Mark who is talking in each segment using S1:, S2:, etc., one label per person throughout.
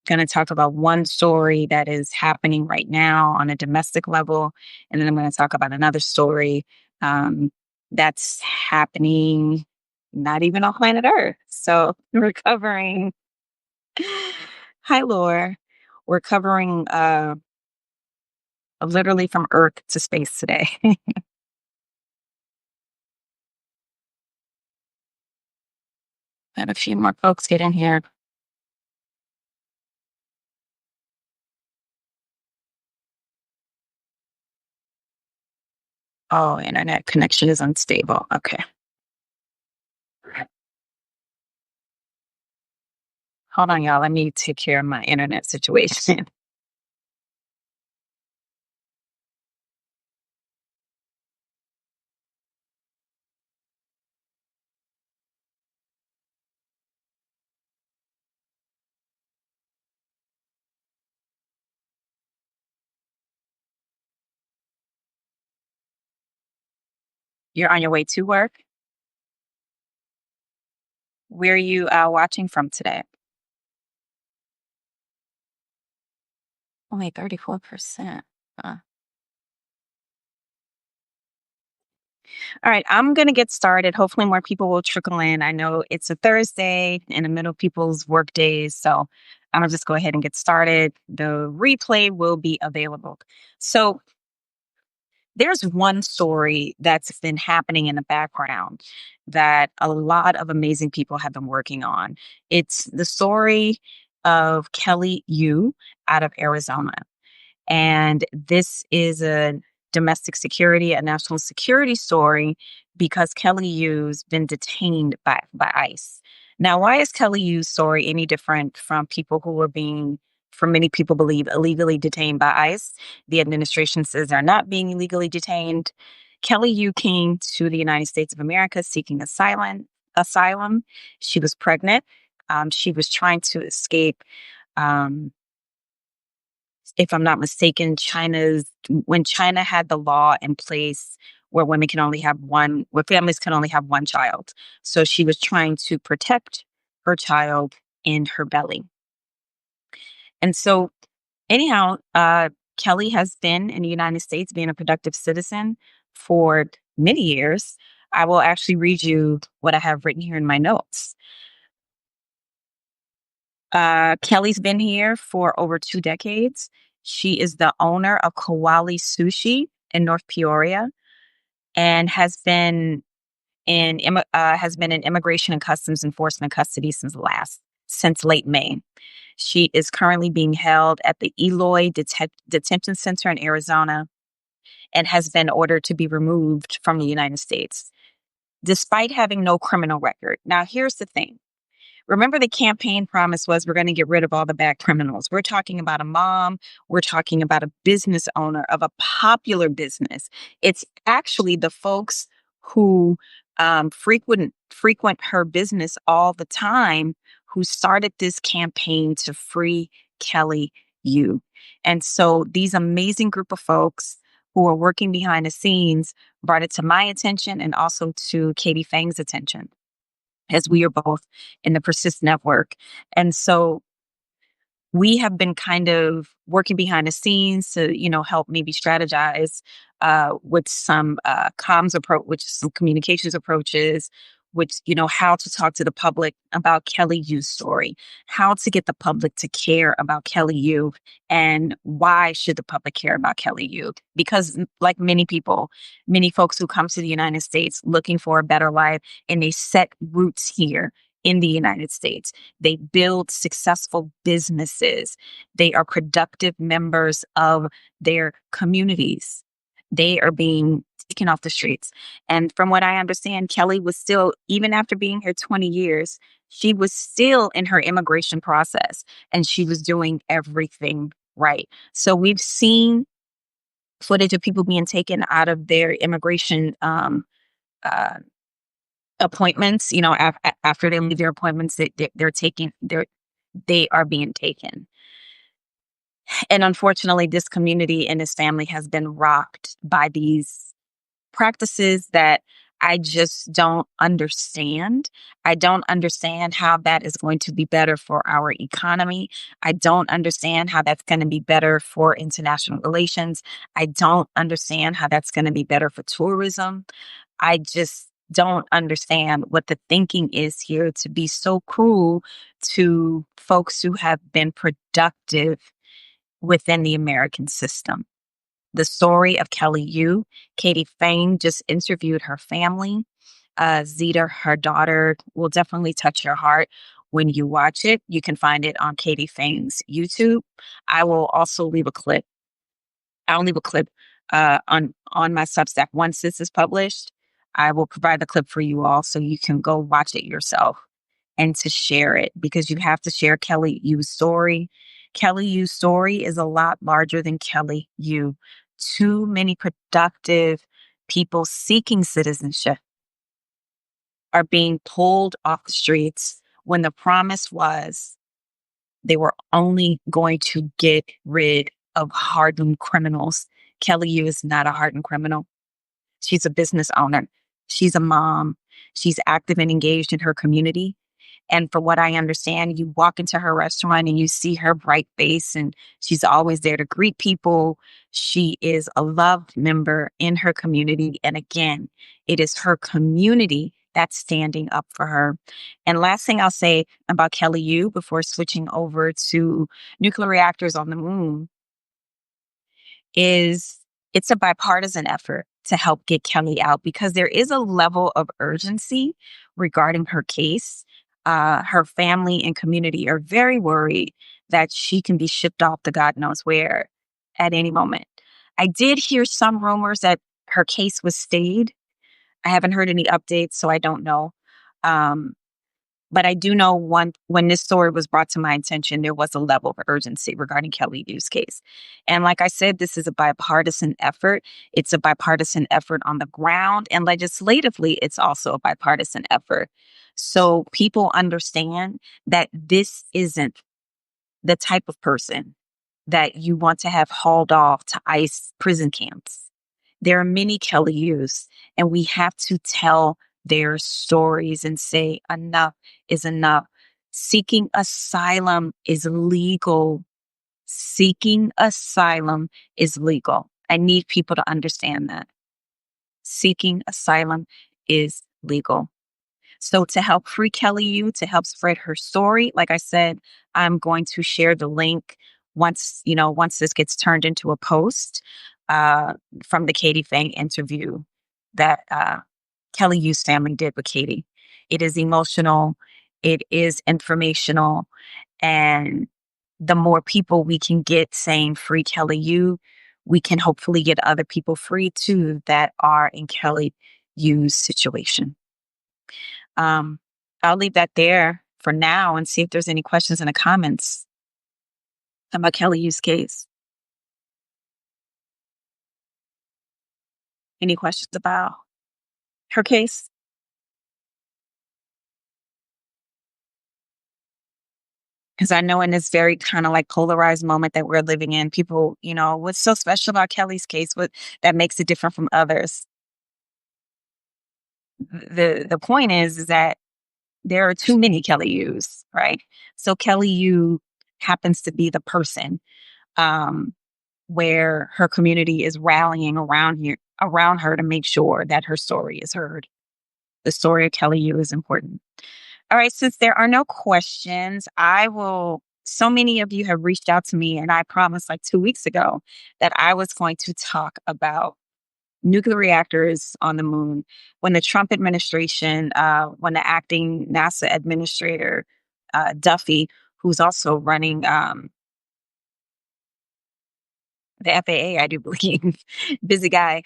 S1: going to talk about one story that is happening right now on a domestic level. And then I'm going to talk about another story um, that's happening not even on planet Earth. So we're covering, hi, Laura. We're covering literally from Earth to space today. Let a few more folks get in here. Oh, internet connection is unstable. Okay. Hold on, y'all. Let me take care of my internet situation. You're on your way to work? Where are you watching from today? Only 34%. All right, I'm going to get started. Hopefully, more people will trickle in. I know it's a Thursday in the middle of people's work days. So I'm going to just go ahead and get started. The replay will be available. So there's one story that's been happening in the background that a lot of amazing people have been working on. It's the story of Kelly Yu out of Arizona. And this is a domestic security, a national security story because Kelly Yu's been detained by ICE. Now, why is Kelly Yu's story any different from people who were being, for many people believe, illegally detained by ICE? The administration says they're not being illegally detained. Kelly Yu came to the United States of America seeking asylum. She was pregnant. She was trying to escape um, if I'm not mistaken, when China had the law in place where women can only have one, where families can only have one child. So she was trying to protect her child in her belly. And so, anyhow, Kelly has been in the United States being a productive citizen for many years. I will actually read you what I have written here in my notes. Kelly's been here for over 2 decades. She is the owner of Koali Sushi in North Peoria and has been in immigration and customs enforcement custody since late May. She is currently being held at the Eloy Detention Center in Arizona and has been ordered to be removed from the United States, despite having no criminal record. Now, here's the thing. Remember, the campaign promise was we're going to get rid of all the bad criminals. We're talking about a mom. We're talking about a business owner of a popular business. It's actually the folks who frequent her business all the time who started this campaign to free Kelly Yu. And so these amazing group of folks who are working behind the scenes brought it to my attention and also to Katie Fang's attention, as we are both in the Persist Network. And so we have been kind of working behind the scenes to, help maybe strategize with some comms approach, which is some communications approaches, which, how to talk to the public about Kelly Yu's story, how to get the public to care about Kelly Yu, and why should the public care about Kelly Yu? Because like many people, many folks who come to the United States looking for a better life and they set roots here in the United States. They build successful businesses. They are productive members of their communities. They are being taken off the streets. And from what I understand, Kelly was still, even after being here 20 years, she was still in her immigration process and she was doing everything right. So we've seen footage of people being taken out of their immigration uh, appointments, after they leave their appointments, they are being taken. And unfortunately, this community and this family has been rocked by these practices that I just don't understand. I don't understand how that is going to be better for our economy. I don't understand how that's going to be better for international relations. I don't understand how that's going to be better for tourism. I just don't understand what the thinking is here to be so cruel to folks who have been productive within the American system. The story of Kelly Yu, Katie Fain just interviewed her family. Zeta, her daughter, will definitely touch your heart when you watch it. You can find it on Katie Fain's YouTube. I will also leave a clip. I'll leave a clip on my Substack once this is published. I will provide the clip for you all so you can go watch it yourself and to share it because you have to share Kelly Yu's story. Kelly Yu's story is a lot larger than Kelly Yu. Too many productive people seeking citizenship are being pulled off the streets when the promise was they were only going to get rid of hardened criminals. Kelly Yu is not a hardened criminal. She's a business owner. She's a mom. She's active and engaged in her community. And for what I understand, you walk into her restaurant and you see her bright face, and she's always there to greet people. She is a loved member in her community. And again, it is her community that's standing up for her. And last thing I'll say about Kelly Yu before switching over to nuclear reactors on the moon is it's a bipartisan effort to help get Kelly out because there is a level of urgency regarding her case. Her family and community are very worried that she can be shipped off to God knows where at any moment. I did hear some rumors that her case was stayed. I haven't heard any updates, so I don't know. Um, but I do know when this story was brought to my attention, there was a level of urgency regarding Kelly Yu's case. And like I said, this is a bipartisan effort. It's a bipartisan effort on the ground. And legislatively, it's also a bipartisan effort. So people understand that this isn't the type of person that you want to have hauled off to ICE prison camps. There are many Kelly Yus, and we have to tell their stories and say enough is enough. Seeking asylum is legal. Seeking asylum is legal. I need people to understand that. Seeking asylum is legal. So to help free Kelly Yu, to help spread her story, like I said, I'm going to share the link once this gets turned into a post from the Katie Fain interview that Kelly Yu's family did with Katie. It is emotional, it is informational, and the more people we can get saying free Kelly Yu, we can hopefully get other people free too that are in Kelly Yu's situation. I'll leave that there for now and see if there's any questions in the comments about Kelly Yu's case. Any questions about her case? Because I know in this very kind of like polarized moment that we're living in, people, what's so special about Kelly's case? What that makes it different from others? The point is that there are too many Kelly Yus, right? So Kelly Yu happens to be the person um, where her community is rallying around her to make sure that her story is heard. The story of Kelly Yu is important. All right, since there are no questions, I will. So many of you have reached out to me, and I promised like 2 weeks ago that I was going to talk about nuclear reactors on the moon. When the Trump administration, when the acting NASA administrator, Duffy, who's also running the FAA, I do believe, busy guy,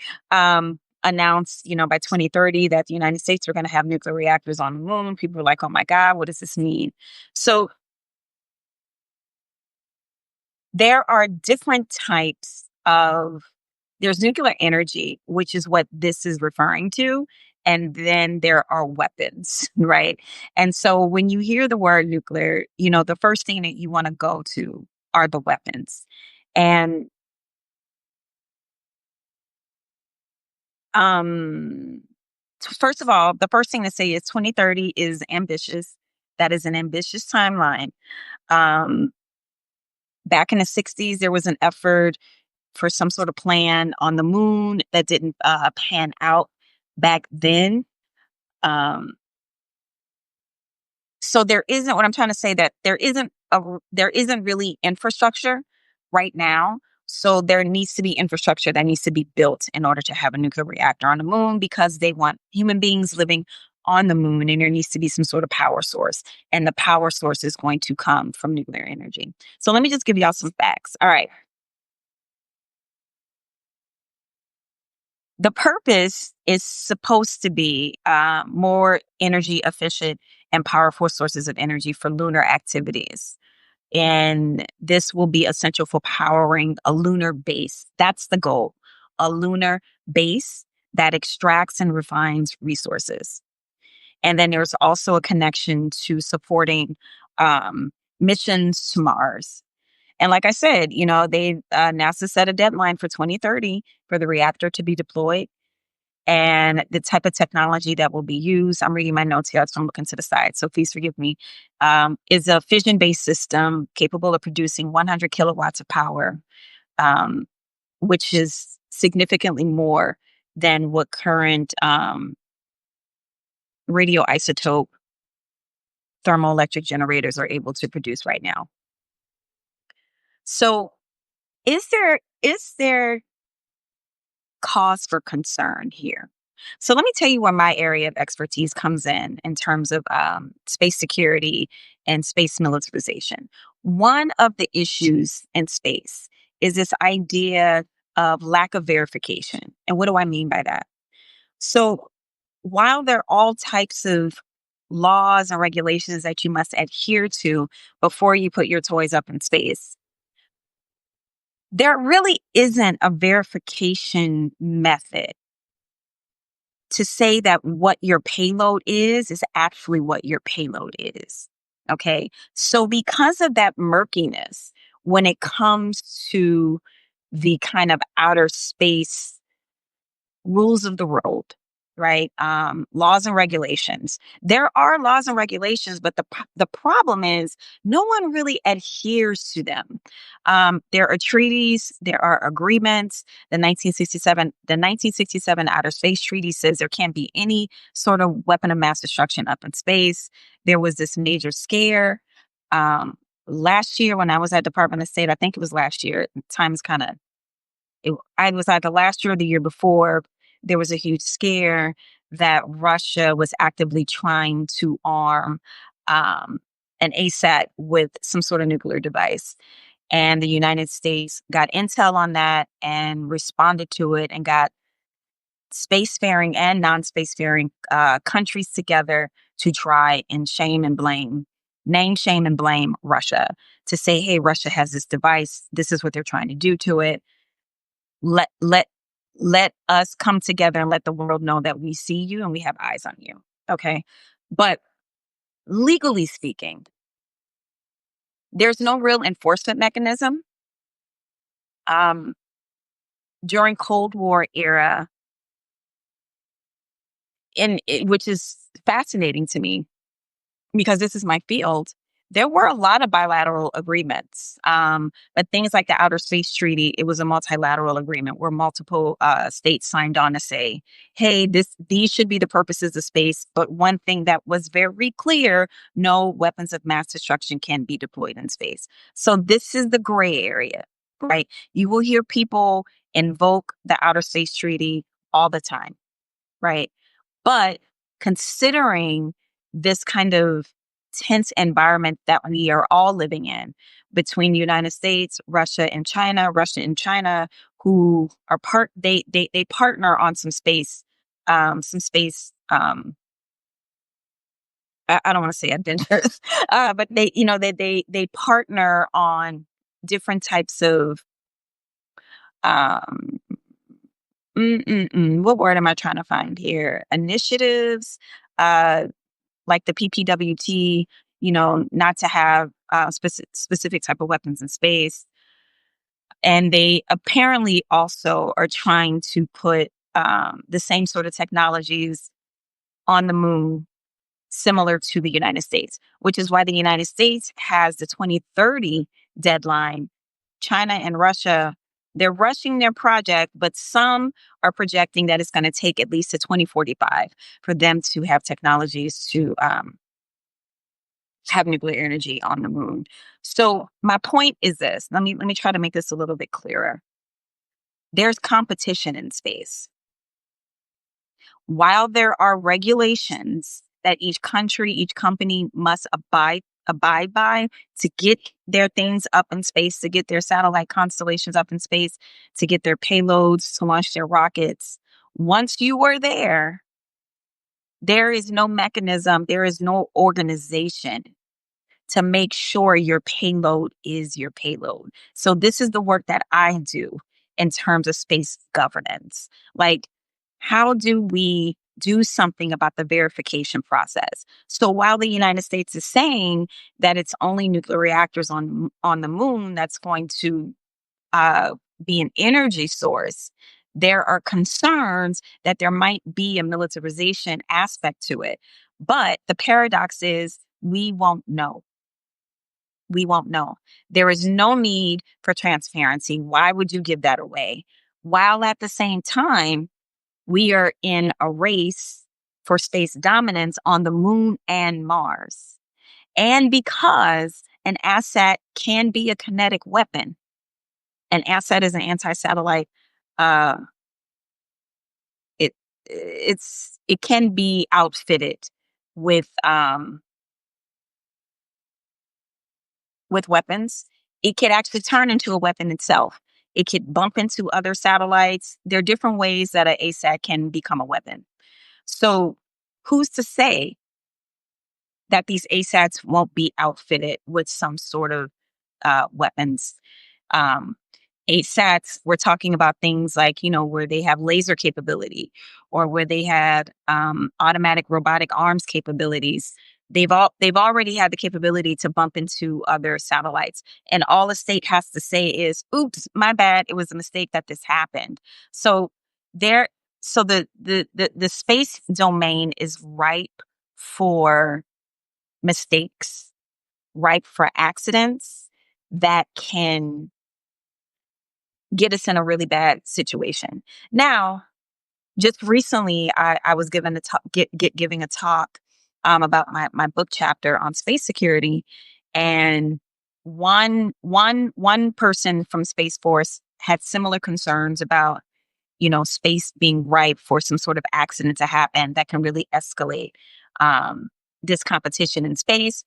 S1: announced, by 2030 that the United States are going to have nuclear reactors on the moon. People were like, oh my God, what does this mean? So there are different types of, there's nuclear energy, which is what this is referring to. And then there are weapons, right? And so when you hear the word nuclear, the first thing that you want to go to are the weapons. And um First of all, the first thing to say is 2030 is ambitious. That is an ambitious timeline. Um, Back in the 60s, there was an effort for some sort of plan on the moon that didn't pan out back then. Um, so there isn't, what I'm trying to say, that there isn't really infrastructure right now. So there needs to be infrastructure that needs to be built in order to have a nuclear reactor on the moon, because they want human beings living on the moon, and there needs to be some sort of power source. And the power source is going to come from nuclear energy. So let me just give y'all some facts. All right. The purpose is supposed to be more energy efficient and powerful sources of energy for lunar activities. And this will be essential for powering a lunar base. That's the goal. A lunar base that extracts and refines resources. And then there's also a connection to supporting missions to Mars. And like I said, they NASA set a deadline for 2030 for the reactor to be deployed, and the type of technology that will be used. I'm reading my notes here, so I'm looking to the side, so please forgive me. Is a fission-based system capable of producing 100 kilowatts of power, um, which is significantly more than what current radioisotope thermoelectric generators are able to produce right now. So, is there cause for concern here? So let me tell you where my area of expertise comes in terms of space security and space militarization. One of the issues in space is this idea of lack of verification. And what do I mean by that? So while there are all types of laws and regulations that you must adhere to before you put your toys up in space, there really isn't a verification method to say that what your payload is actually what your payload is. Okay. So, because of that murkiness, when it comes to the kind of outer space rules of the road, right? Laws and regulations. There are laws and regulations, but the problem is no one really adheres to them. There are treaties, there are agreements. The 1967 Outer Space Treaty says there can't be any sort of weapon of mass destruction up in space. There was this major scare. Last year when I was at Department of State, I think it was last year. Time's kind of I was either last year or the year before, there was a huge scare that Russia was actively trying to arm an ASAT with some sort of nuclear device. And the United States got intel on that and responded to it, and got spacefaring and non-spacefaring countries together to try and name, shame, and blame Russia, to say, hey, Russia has this device. This is what they're trying to do to it. Let us come together and let the world know that we see you and we have eyes on you. Okay. But legally speaking, there's no real enforcement mechanism. During Cold War era, which is fascinating to me because this is my field, there were a lot of bilateral agreements. But things like the Outer Space Treaty, it was a multilateral agreement where multiple states signed on to say, hey, these should be the purposes of space. But one thing that was very clear, no weapons of mass destruction can be deployed in space. So this is the gray area, right? You will hear people invoke the Outer Space Treaty all the time, right? But considering this kind of tense environment that we are all living in between the United States, Russia and China, who are they partner on some space, I don't want to say adventures, but they partner on different types of um what word am I trying to find here? Initiatives, uh, like the PPWT, not to have specific type of weapons in space. And they apparently also are trying to put the same sort of technologies on the moon similar to the United States, which is why the United States has the 2030 deadline. China and Russia, they're rushing their project, but some are projecting that it's going to take at least to 2045 for them to have technologies to have nuclear energy on the moon. So my point is this. Let me try to make this a little bit clearer. There's competition in space. While there are regulations that each country, each company must abide by to get their things up in space, to get their satellite constellations up in space, to get their payloads, to launch their rockets. Once you are there, there is no mechanism, there is no organization to make sure your payload is your payload. So this is the work that I do in terms of space governance. Like, how do we do something about the verification process? So while the United States is saying that it's only nuclear reactors on the moon that's going to uh, be an energy source, there are concerns that there might be a militarization aspect to it. But the paradox is we won't know. We won't know. There is no need for transparency. Why would you give that away? While at the same time, we are in a race for space dominance on the moon and Mars. And because an asset can be a kinetic weapon, an asset is an anti-satellite, uh, it it can be outfitted with weapons. It could actually turn into a weapon itself. It could bump into other satellites. There are different ways that an ASAT can become a weapon. So who's to say that these ASATs won't be outfitted with some sort of weapons? Um, ASATs, we're talking about things like, where they have laser capability or where they had automatic robotic arms capabilities. They've already had the capability to bump into other satellites. And all a state has to say is, oops, my bad. It was a mistake that this happened. So there, so the space domain is ripe for mistakes, ripe for accidents that can get us in a really bad situation. Now, just recently, I was given a talk, giving a talk about my book chapter on space security, and one person from Space Force had similar concerns about space being ripe for some sort of accident to happen that can really escalate this competition in space,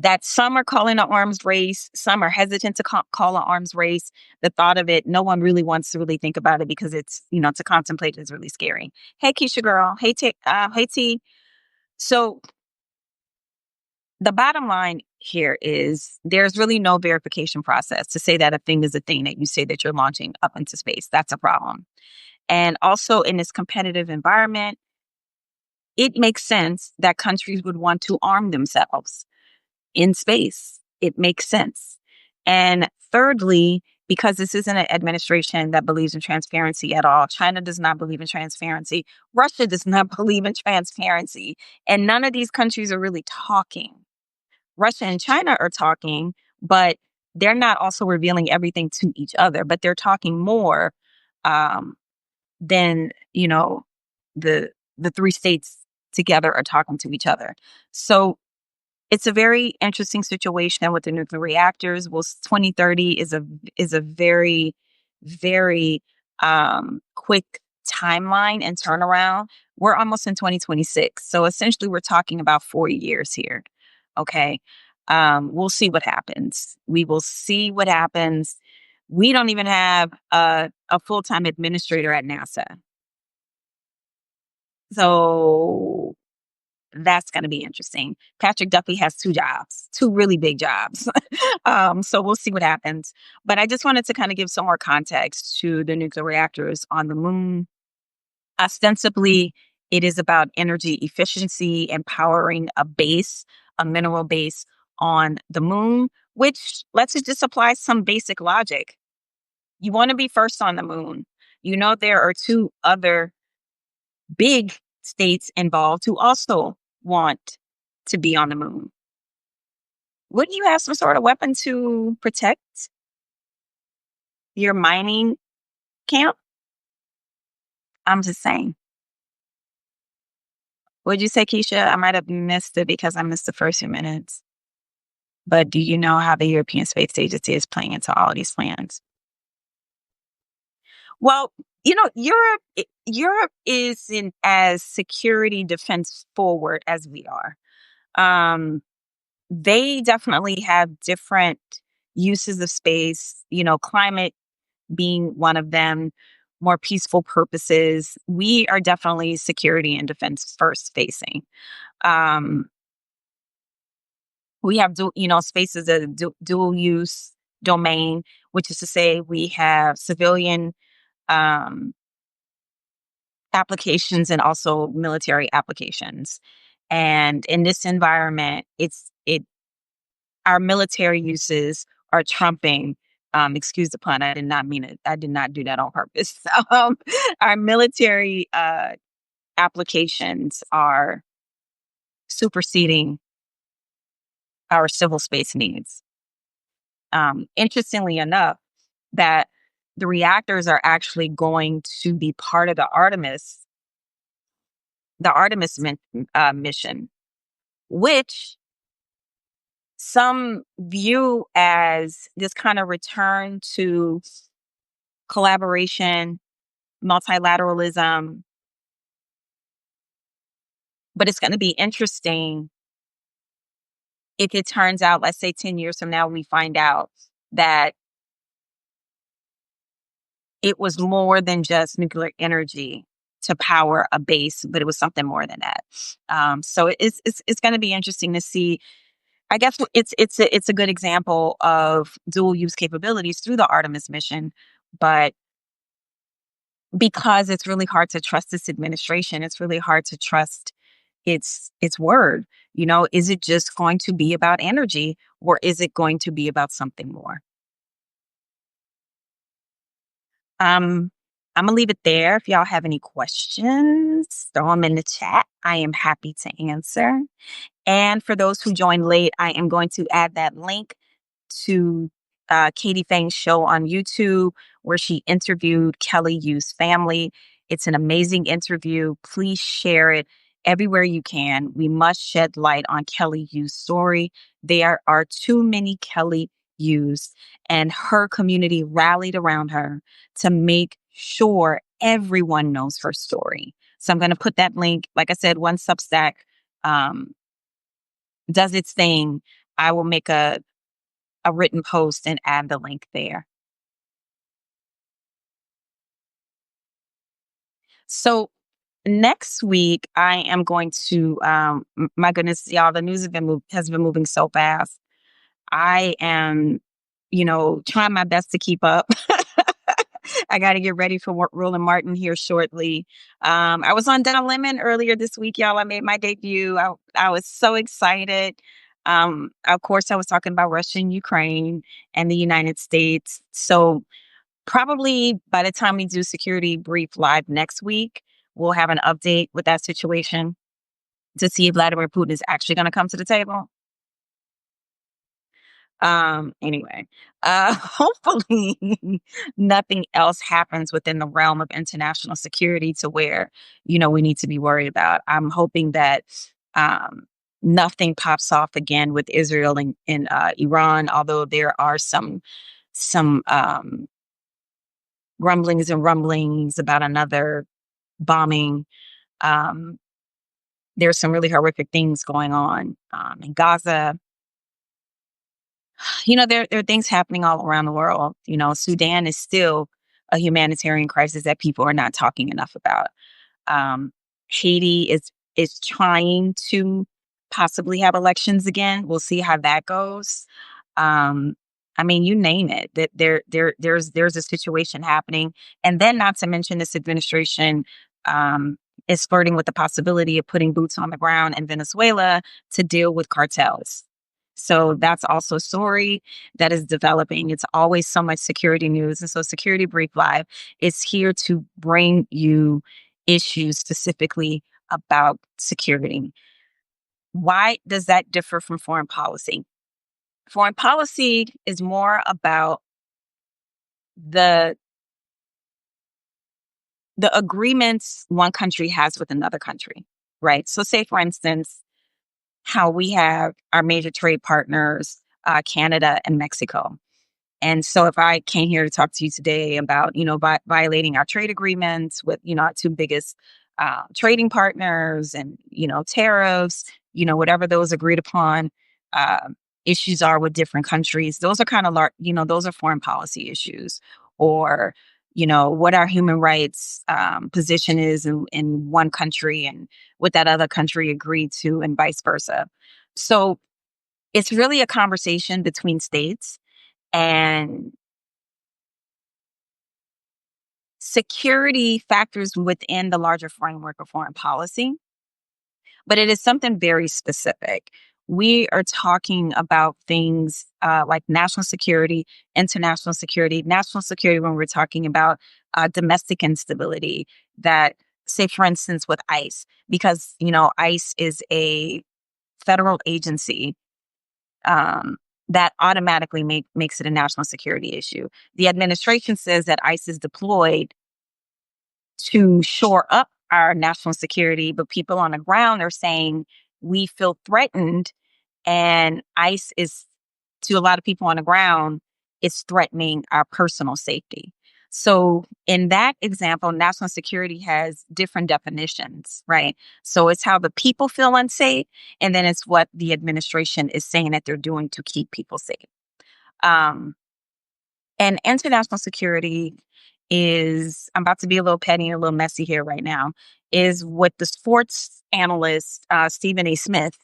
S1: that some are calling an arms race, some are hesitant to call an arms race. The thought of it, no one really wants to really think about it because it's, to contemplate is really scary. Hey, Keisha girl. Hey, hey, T. So the bottom line here is there's really no verification process to say that a thing is a thing that you say that you're launching up into space. That's a problem. And also in this competitive environment, it makes sense that countries would want to arm themselves in space. It makes sense. And thirdly, because this isn't an administration that believes in transparency at all, China does not believe in transparency. Russia does not believe in transparency. And none of these countries are really talking. Russia and China are talking, but they're not also revealing everything to each other, but they're talking more than, the three states together are talking to each other. So it's a very interesting situation with the nuclear reactors. Well, 2030 is a very, very quick timeline and turnaround. We're almost in 2026. So essentially we're talking about 4 years here. Okay. We'll see what happens. We will see what happens. We don't even have a full-time administrator at NASA. So that's going to be interesting. Patrick Duffy has two jobs, two really big jobs. So we'll see what happens. But I just wanted to kind of give some more context to the nuclear reactors on the moon. Ostensibly, it is about energy efficiency and powering a mineral base on the moon, which let's just apply some basic logic. You want to be first on the moon. There are two other big states involved who also want to be on the moon. Wouldn't you have some sort of weapon to protect your mining camp? I'm just saying. Would you say, Keisha? I might have missed it because I missed the first few minutes. But do you know how the European Space Agency is playing into all of these plans? Well, Europe isn't as security defense forward as we are. Um, they definitely have different uses of space, climate being one of them, more peaceful purposes. We are definitely security and defense first facing. Um, we have, space as a dual use domain, which is to say we have civilian um, applications and also military applications. And in this environment, our military uses are trumping. Excuse the pun. I did not mean it. I did not do that on purpose. Our military applications are superseding our civil space needs. Interestingly enough, that the reactors are actually going to be part of the Artemis mission, which some view as this kind of return to collaboration, multilateralism. But it's going to be interesting if it turns out, let's say 10 years from now, we find out that it was more than just nuclear energy to power a base, but it was something more than that. So it's going to be interesting to see. I guess it's a good example of dual use capabilities through the Artemis mission, but because it's really hard to trust this administration, it's really hard to trust its word. Is it just going to be about energy, or is it going to be about something more? I'm gonna leave it there. If y'all have any questions, throw them in the chat. I am happy to answer. And for those who joined late, I am going to add that link to Katie Fang's show on YouTube where she interviewed Kelly Yu's family. It's an amazing interview. Please share it everywhere you can. We must shed light on Kelly Yu's story. There are too many Kelly Yu's, and her community rallied around her to make sure everyone knows her story. So I'm going to put that link. Like I said, one Substack um, does its thing. I will make a written post and add the link there. So next week, I am going to, my goodness, y'all, the news has been moving so fast. I am, trying my best to keep up. I got to get ready for Roland Martin here shortly. I was on Don Lemon earlier this week, y'all. I made my debut. I was so excited. Of course, I was talking about Russia and Ukraine and the United States. So probably by the time we do Security Brief Live next week, we'll have an update with that situation to see if Vladimir Putin is actually going to come to the table. Anyway, hopefully nothing else happens within the realm of international security to where, we need to be worried about. I'm hoping that, nothing pops off again with Israel and Iran, although there are some, grumblings and rumblings about another bombing. Um, there's some really horrific things going on, in Gaza. There are things happening all around the world. Sudan is still a humanitarian crisis that people are not talking enough about. Um, Haiti is trying to possibly have elections again. We'll see how that goes. Um, I mean, you name it. That there's a situation happening, and then not to mention this administration is flirting with the possibility of putting boots on the ground in Venezuela to deal with cartels. So that's also a story that is developing. It's always so much security news. And so Security Brief Live is here to bring you issues specifically about security. Why does that differ from foreign policy? Foreign policy is more about the agreements one country has with another country, right? So, say for instance, how we have our major trade partners, Canada and Mexico. And so if I came here to talk to you today about, violating our trade agreements with, our two biggest trading partners and, tariffs, whatever those agreed upon uh, issues are with different countries, those are kind of large, those are foreign policy issues. Or, what our human rights position is in one country and what that other country agreed to and vice versa. So it's really a conversation between states, and security factors within the larger framework of foreign policy, but it is something very specific. We are talking about things like national security, international security, national security when we're talking about domestic instability. That, say, for instance, with ICE, because, ICE is a federal agency, um, that automatically makes it a national security issue. The administration says that ICE is deployed to shore up our national security, but people on the ground are saying we feel threatened, and ICE is, to a lot of people on the ground, is threatening our personal safety. So in that example, national security has different definitions, right? So it's how the people feel unsafe, and then it's what the administration is saying that they're doing to keep people safe. Um, and international security is, I'm about to be a little petty and a little messy here right now, is what the sports analyst, Stephen A. Smith,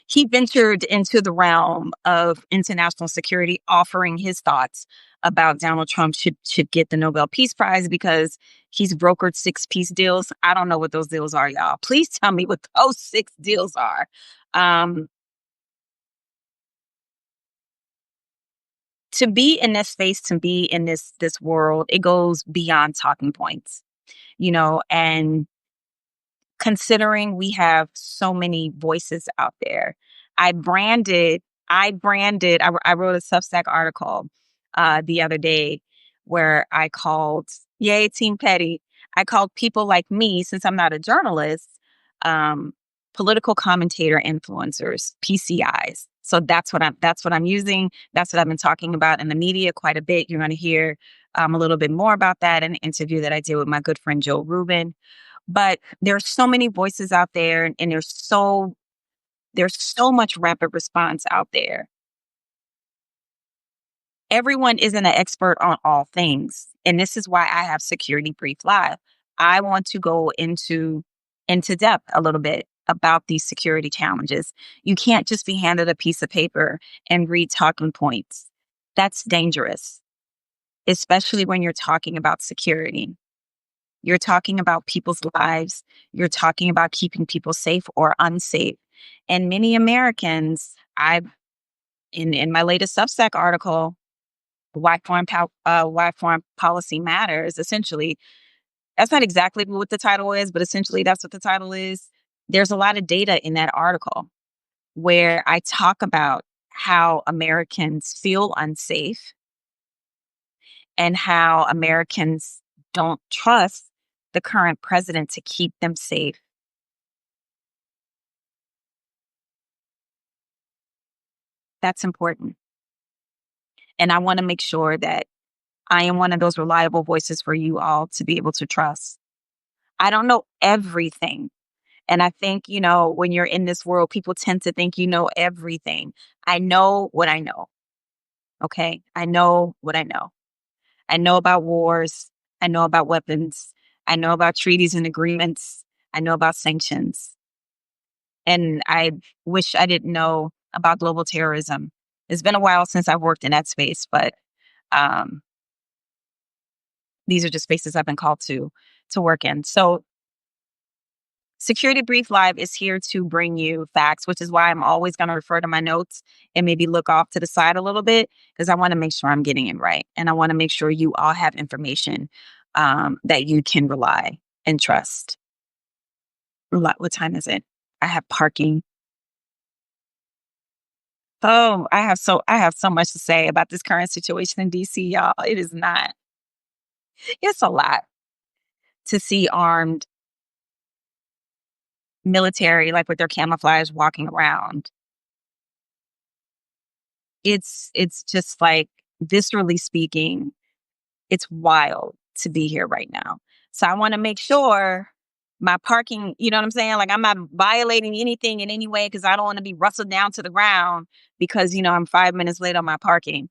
S1: he ventured into the realm of international security, offering his thoughts about Donald Trump should get the Nobel Peace Prize because he's brokered six peace deals. I don't know what those deals are, y'all. Please tell me what those six deals are. Um, to be in this space, to be in this world, it goes beyond talking points, and considering we have so many voices out there. I branded, I wrote a Substack article the other day where I called, yay, Team Petty. I called people like me, since I'm not a journalist, um, political commentator influencers, PCIs. So that's what I'm using. That's what I've been talking about in the media quite a bit. You're going to hear a little bit more about that in an interview that I did with my good friend Joe Rubin. But there's so many voices out there, and there's so much rapid response out there. Everyone isn't an expert on all things. And this is why I have Security Brief Live. I want to go into depth a little bit about these security challenges. You can't just be handed a piece of paper and read talking points. That's dangerous, especially when you're talking about security. You're talking about people's lives. You're talking about keeping people safe or unsafe. And many Americans, in my latest Substack article, why foreign policy matters, essentially, that's not exactly what the title is, but essentially that's what the title is. There's a lot of data in that article where I talk about how Americans feel unsafe and how Americans don't trust the current president to keep them safe. That's important. And I want to make sure that I am one of those reliable voices for you all to be able to trust. I don't know everything. And I think, when you're in this world, people tend to think you know everything. I know what I know. Okay. I know what I know. I know about wars. I know about weapons. I know about treaties and agreements. I know about sanctions. And I wish I didn't know about global terrorism. It's been a while since I've worked in that space, but um, these are just spaces I've been called to work in. So Security Brief Live is here to bring you facts, which is why I'm always going to refer to my notes and maybe look off to the side a little bit, because I want to make sure I'm getting it right. And I want to make sure you all have information that you can rely and trust. What time is it? I have parking. Oh, I have so much to say about this current situation in DC, y'all. It is not. It's a lot to see armed military, like with their camouflage, walking around. It's just like, viscerally speaking, it's wild to be here right now. So I want to make sure my parking, you know what I'm saying? Like, I'm not violating anything in any way because I don't want to be rustled down to the ground because, I'm 5 minutes late on my parking.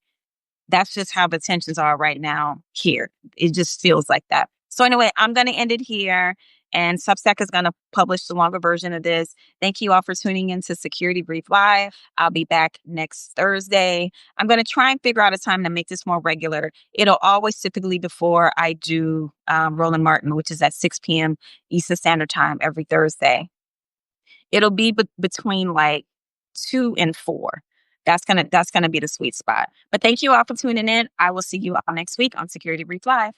S1: That's just how the tensions are right now here. It just feels like that. So anyway, I'm going to end it here. And Substack is going to publish the longer version of this. Thank you all for tuning in to Security Brief Live. I'll be back next Thursday. I'm going to try and figure out a time to make this more regular. It'll always typically before I do Roland Martin, which is at 6 p.m. Eastern Standard Time every Thursday. It'll be between like 2 and 4. That's gonna be the sweet spot. But thank you all for tuning in. I will see you all next week on Security Brief Live.